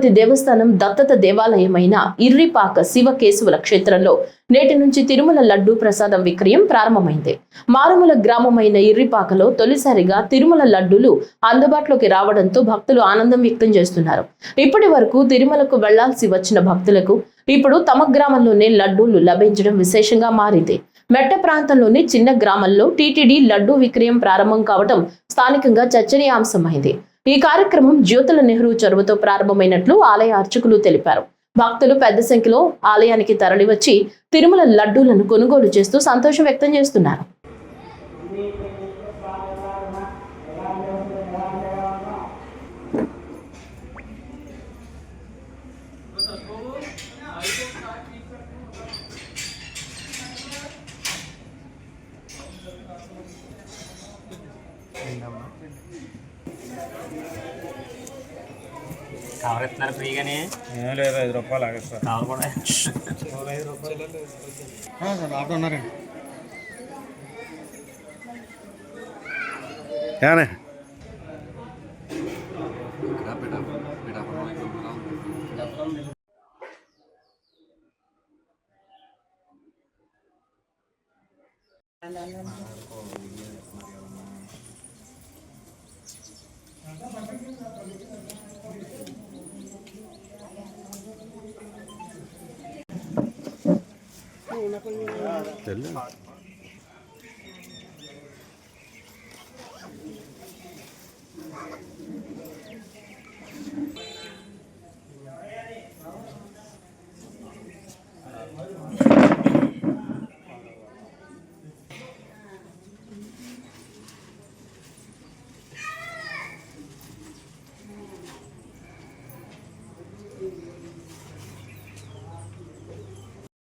తిరుపతి దేవస్థానం దత్తత దేవాలయమైన ఇర్రిపాక శివకేశవుల క్షేత్రంలో నేటి నుంచి తిరుమల లడ్డూ ప్రసాదం విక్రయం ప్రారంభమైంది. మారుమూల గ్రామమైన ఇర్రిపాకలో తొలిసారిగా తిరుమల లడ్డూలు అందుబాటులోకి రావడంతో భక్తులు ఆనందం వ్యక్తం చేస్తున్నారు. ఇప్పటి వరకు తిరుమలకు వెళ్లాల్సి వచ్చిన భక్తులకు ఇప్పుడు తమ గ్రామంలోనే లడ్డూలు లభించడం విశేషంగా మారింది. మెట్ట ప్రాంతంలోని చిన్న గ్రామంలో టీటీడీ లడ్డూ విక్రయం ప్రారంభం కావడం స్థానికంగా చర్చనీయాంశమైంది. ఈ కార్యక్రమం జ్యోతుల నెహ్రూ చొరవతో ప్రారంభమైనట్లు ఆలయ అర్చకులు తెలిపారు. భక్తులు పెద్ద సంఖ్యలో ఆలయానికి తరలివచ్చి తిరుమల లడ్డూలను కొనుగోలు చేస్తూ సంతోషం వ్యక్తం చేస్తున్నారు. కవర్ ఇస్తున్నారు ఫ్రీగానే. ఏం లేదు, 5 రూపాయలు ఆగేస్తారు. కవర్ కూడా 5 రూపాయలు ఆటో ఉన్నారండి. ఏనే తెల్ల